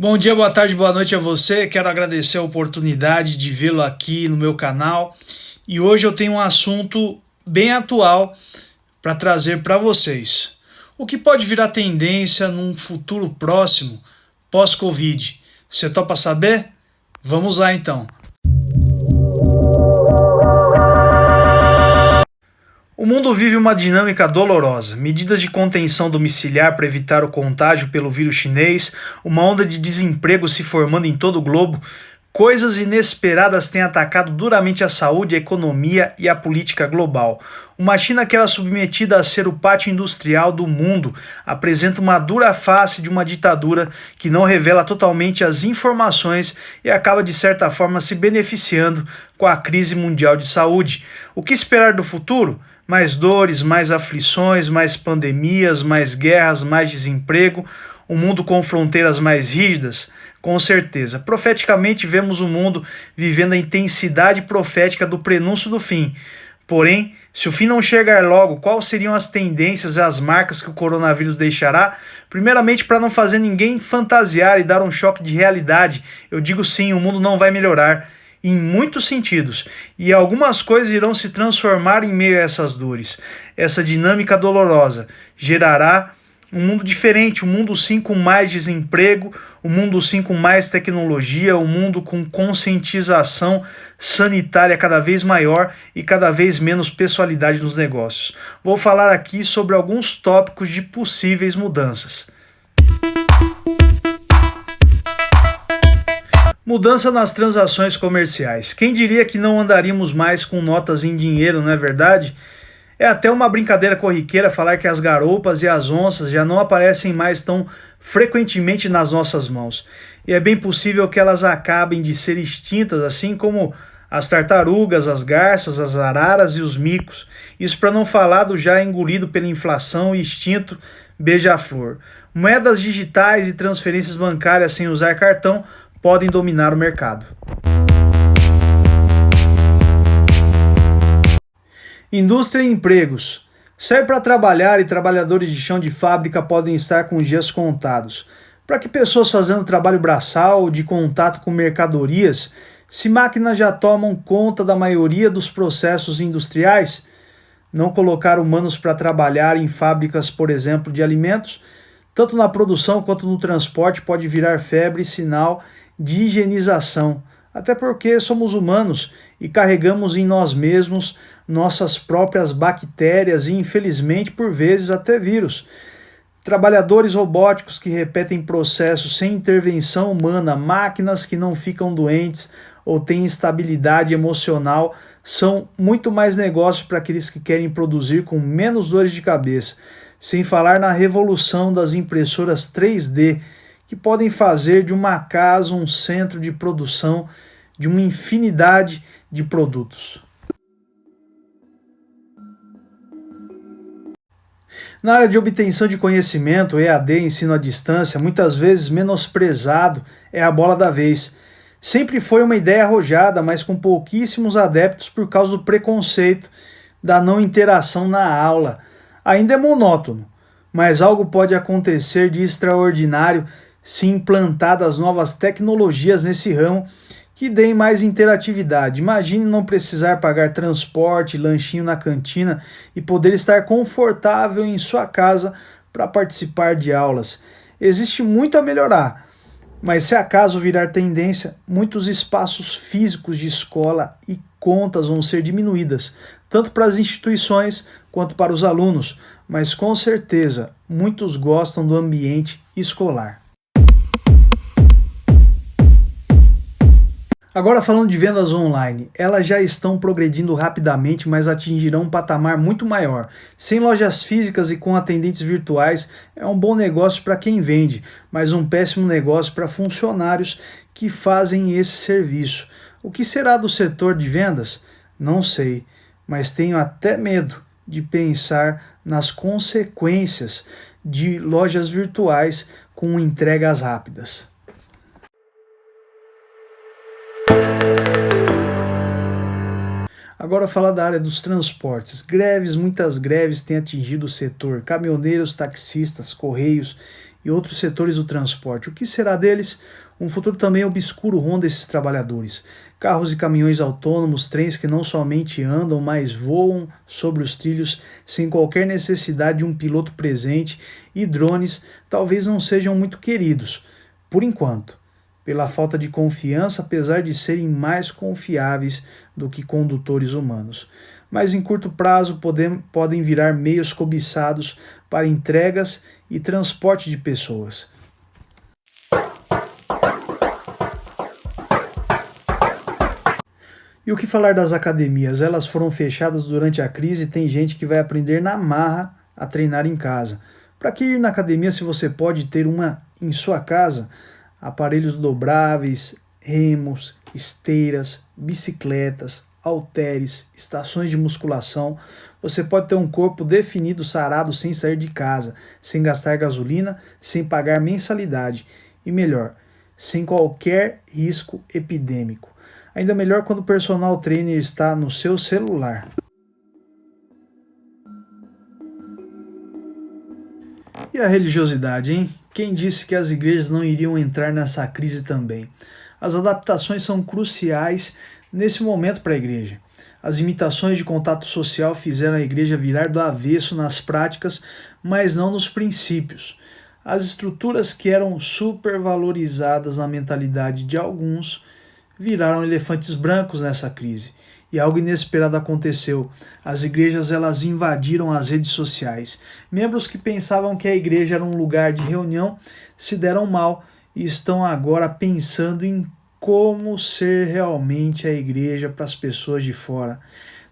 Bom dia, boa tarde, boa noite a você. Quero agradecer a oportunidade de vê-lo aqui no meu canal. E hoje eu tenho um assunto bem atual para trazer para vocês. O que pode virar tendência num futuro próximo, pós-Covid? Você topa saber? Vamos lá então. O mundo vive uma dinâmica dolorosa. Medidas de contenção domiciliar para evitar o contágio pelo vírus chinês, uma onda de desemprego se formando em todo o globo, coisas inesperadas têm atacado duramente a saúde, a economia e a política global. Uma China que era submetida a ser o pátio industrial do mundo apresenta uma dura face de uma ditadura que não revela totalmente as informações e acaba de certa forma se beneficiando com a crise mundial de saúde. O que esperar do futuro? Mais dores, mais aflições, mais pandemias, mais guerras, mais desemprego, um mundo com fronteiras mais rígidas? Com certeza. Profeticamente vemos o mundo vivendo a intensidade profética do prenúncio do fim. Porém, se o fim não chegar logo, quais seriam as tendências e as marcas que o coronavírus deixará? Primeiramente, para não fazer ninguém fantasiar e dar um choque de realidade, eu digo sim, o mundo não vai melhorar em muitos sentidos, e algumas coisas irão se transformar em meio a essas dores. Essa dinâmica dolorosa gerará um mundo diferente, um mundo sim com mais desemprego, um mundo sim com mais tecnologia, um mundo com conscientização sanitária cada vez maior e cada vez menos pessoalidade nos negócios. Vou falar aqui sobre alguns tópicos de possíveis mudanças. Mudança nas transações comerciais. Quem diria que não andaríamos mais com notas em dinheiro, não é verdade? É até uma brincadeira corriqueira falar que as garoupas e as onças já não aparecem mais tão frequentemente nas nossas mãos. E é bem possível que elas acabem de ser extintas, assim como as tartarugas, as garças, as araras e os micos. Isso para não falar do já engolido pela inflação e extinto beija-flor. Moedas digitais e transferências bancárias sem usar cartão podem dominar o mercado. Indústria e empregos. Sair para trabalhar e trabalhadores de chão de fábrica podem estar com os dias contados. Para que pessoas fazendo trabalho braçal ou de contato com mercadorias, se máquinas já tomam conta da maioria dos processos industriais, não colocar humanos para trabalhar em fábricas, por exemplo, de alimentos, tanto na produção quanto no transporte, pode virar febre e sinal de higienização, até porque somos humanos e carregamos em nós mesmos nossas próprias bactérias e, infelizmente, por vezes até vírus. Trabalhadores robóticos que repetem processos sem intervenção humana, máquinas que não ficam doentes ou têm instabilidade emocional, são muito mais negócio para aqueles que querem produzir com menos dores de cabeça, sem falar na revolução das impressoras 3D, que podem fazer de uma casa um centro de produção de uma infinidade de produtos. Na área de obtenção de conhecimento, EAD, ensino à distância, muitas vezes menosprezado é a bola da vez. Sempre foi uma ideia arrojada, mas com pouquíssimos adeptos por causa do preconceito da não interação na aula. Ainda é monótono, mas algo pode acontecer de extraordinário se implantadas novas tecnologias nesse ramo que deem mais interatividade. Imagine não precisar pagar transporte, lanchinho na cantina e poder estar confortável em sua casa para participar de aulas. Existe muito a melhorar, mas se acaso virar tendência, muitos espaços físicos de escola e contas vão ser diminuídas, tanto para as instituições quanto para os alunos, mas com certeza muitos gostam do ambiente escolar. Agora falando de vendas online, elas já estão progredindo rapidamente, mas atingirão um patamar muito maior. Sem lojas físicas e com atendentes virtuais, é um bom negócio para quem vende, mas um péssimo negócio para funcionários que fazem esse serviço. O que será do setor de vendas? Não sei, mas tenho até medo de pensar nas consequências de lojas virtuais com entregas rápidas. Agora falar da área dos transportes. Greves, muitas greves têm atingido o setor. Caminhoneiros, taxistas, correios e outros setores do transporte. O que será deles? Um futuro também obscuro ronda esses trabalhadores. Carros e caminhões autônomos, trens que não somente andam, mas voam sobre os trilhos sem qualquer necessidade de um piloto presente, e drones talvez não sejam muito queridos, por enquanto, pela falta de confiança, apesar de serem mais confiáveis do que condutores humanos. Mas em curto prazo podem virar meios cobiçados para entregas e transporte de pessoas. E o que falar das academias? Elas foram fechadas durante a crise e tem gente que vai aprender na marra a treinar em casa. Para que ir na academia se você pode ter uma em sua casa? Aparelhos dobráveis, remos, esteiras, bicicletas, halteres, estações de musculação. Você pode ter um corpo definido, sarado, sem sair de casa, sem gastar gasolina, sem pagar mensalidade e melhor, sem qualquer risco epidêmico. Ainda melhor quando o personal trainer está no seu celular. E a religiosidade, hein? Quem disse que as igrejas não iriam entrar nessa crise também? As adaptações são cruciais nesse momento para a igreja. As imitações de contato social fizeram a igreja virar do avesso nas práticas, mas não nos princípios. As estruturas que eram supervalorizadas na mentalidade de alguns viraram elefantes brancos nessa crise. E algo inesperado aconteceu. As igrejas elas invadiram as redes sociais. Membros que pensavam que a igreja era um lugar de reunião se deram mal e estão agora pensando em como ser realmente a igreja para as pessoas de fora.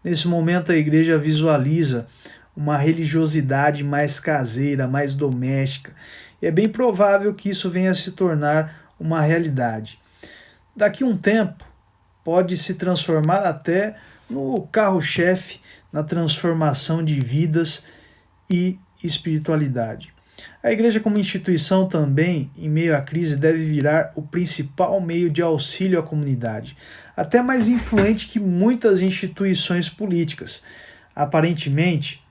Nesse momento a igreja visualiza uma religiosidade mais caseira, mais doméstica. E é bem provável que isso venha a se tornar uma realidade. Daqui a um tempo, pode se transformar até no carro-chefe na transformação de vidas e espiritualidade. A igreja como instituição também, em meio à crise, deve virar o principal meio de auxílio à comunidade, até mais influente que muitas instituições políticas. Aparentemente,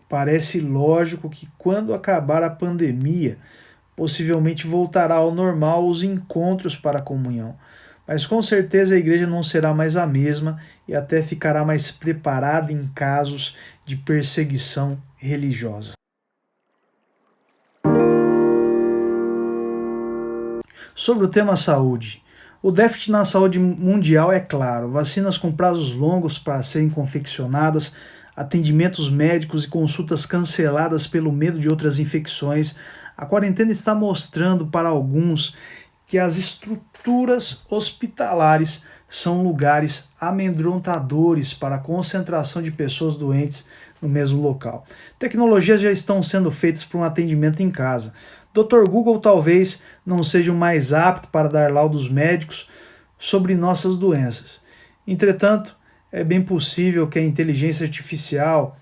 parece lógico que quando acabar a pandemia, possivelmente voltará ao normal os encontros para a comunhão. Mas com certeza a igreja não será mais a mesma e até ficará mais preparada em casos de perseguição religiosa. Sobre o tema saúde. O déficit na saúde mundial é claro. Vacinas com prazos longos para serem confeccionadas, atendimentos médicos e consultas canceladas pelo medo de outras infecções. A quarentena está mostrando para alguns que as estruturas hospitalares são lugares amedrontadores para a concentração de pessoas doentes no mesmo local. Tecnologias já estão sendo feitas para um atendimento em casa. Dr. Google talvez não seja o mais apto para dar laudos médicos sobre nossas doenças. Entretanto, é bem possível que a inteligência artificial,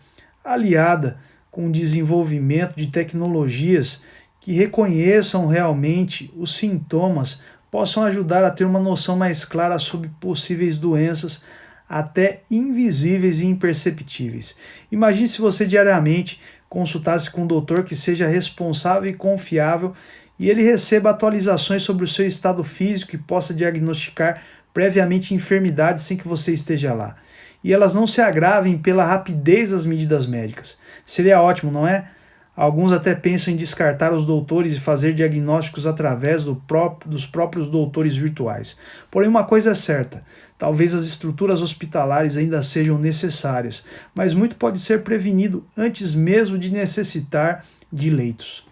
aliada com o desenvolvimento de tecnologias que reconheçam realmente os sintomas, possam ajudar a ter uma noção mais clara sobre possíveis doenças, até invisíveis e imperceptíveis. Imagine se você diariamente consultasse com um doutor que seja responsável e confiável e ele receba atualizações sobre o seu estado físico e possa diagnosticar previamente enfermidades sem que você esteja lá. E elas não se agravem pela rapidez das medidas médicas. Seria ótimo, não é? Alguns até pensam em descartar os doutores e fazer diagnósticos através dos próprios doutores virtuais. Porém, uma coisa é certa, talvez as estruturas hospitalares ainda sejam necessárias, mas muito pode ser prevenido antes mesmo de necessitar de leitos.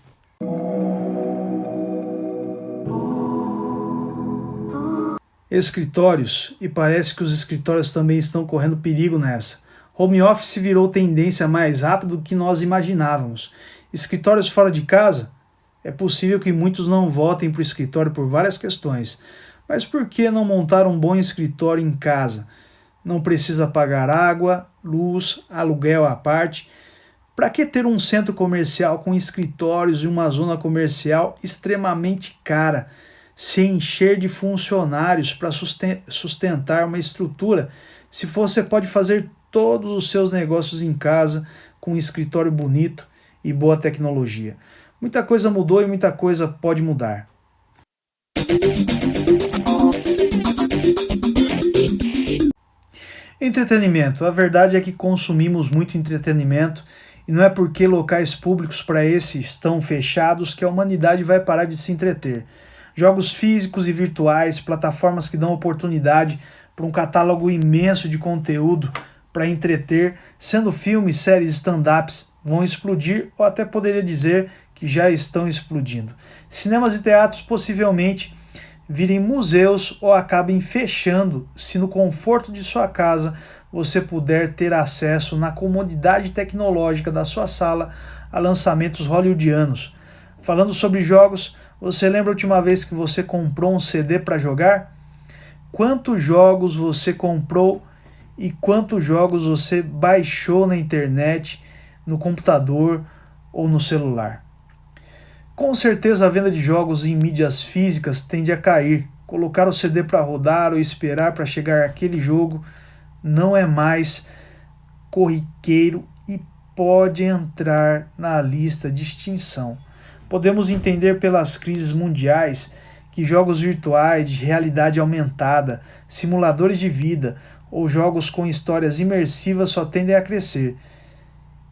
Escritórios, e parece que os escritórios também estão correndo perigo nessa. Home office virou tendência mais rápido do que nós imaginávamos. Escritórios fora de casa? É possível que muitos não voltem para o escritório por várias questões. Mas por que não montar um bom escritório em casa? Não precisa pagar água, luz, aluguel à parte. Para que ter um centro comercial com escritórios e uma zona comercial extremamente cara, se encher de funcionários para sustentar uma estrutura, se você pode fazer todos os seus negócios em casa com um escritório bonito e boa tecnologia? Muita coisa mudou e muita coisa pode mudar. Entretenimento. A verdade é que consumimos muito entretenimento e não é porque locais públicos para esse estão fechados que a humanidade vai parar de se entreter. Jogos físicos e virtuais, plataformas que dão oportunidade para um catálogo imenso de conteúdo para entreter, sendo filmes, séries, stand-ups, vão explodir ou até poderia dizer que já estão explodindo. Cinemas e teatros possivelmente virem museus ou acabem fechando se no conforto de sua casa você puder ter acesso na comodidade tecnológica da sua sala a lançamentos hollywoodianos. Falando sobre jogos, você lembra a última vez que você comprou um CD para jogar? Quantos jogos você comprou e quantos jogos você baixou na internet, no computador ou no celular? Com certeza a venda de jogos em mídias físicas tende a cair. Colocar o CD para rodar ou esperar para chegar aquele jogo não é mais corriqueiro e pode entrar na lista de extinção. Podemos entender pelas crises mundiais que jogos virtuais de realidade aumentada, simuladores de vida ou jogos com histórias imersivas só tendem a crescer.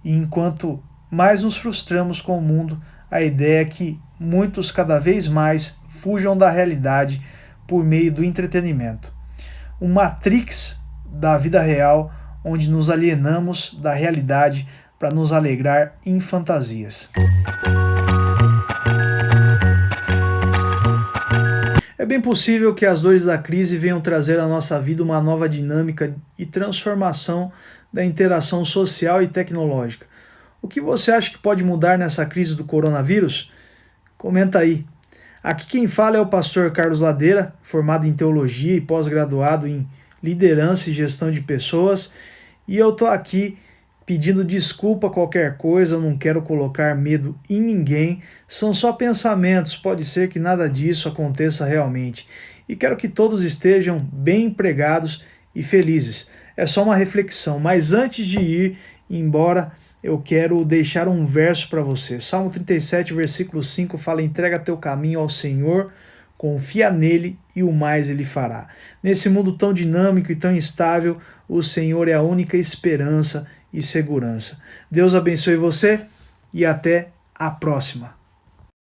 E enquanto mais nos frustramos com o mundo, a ideia é que muitos cada vez mais fujam da realidade por meio do entretenimento. Um Matrix da vida real, onde nos alienamos da realidade para nos alegrar em fantasias. É bem possível que as dores da crise venham trazer à nossa vida uma nova dinâmica e transformação da interação social e tecnológica. O que você acha que pode mudar nessa crise do coronavírus? Comenta aí. Aqui quem fala é o pastor Carlos Ladeira, formado em teologia e pós-graduado em liderança e gestão de pessoas, e eu tô aqui pedindo desculpa qualquer coisa, eu não quero colocar medo em ninguém, são só pensamentos, pode ser que nada disso aconteça realmente. E quero que todos estejam bem empregados e felizes. É só uma reflexão, mas antes de ir embora, eu quero deixar um verso para você. Salmo 37, versículo 5 fala: entrega teu caminho ao Senhor, confia nele e o mais ele fará. Nesse mundo tão dinâmico e tão instável, o Senhor é a única esperança e segurança. Deus abençoe você e até a próxima.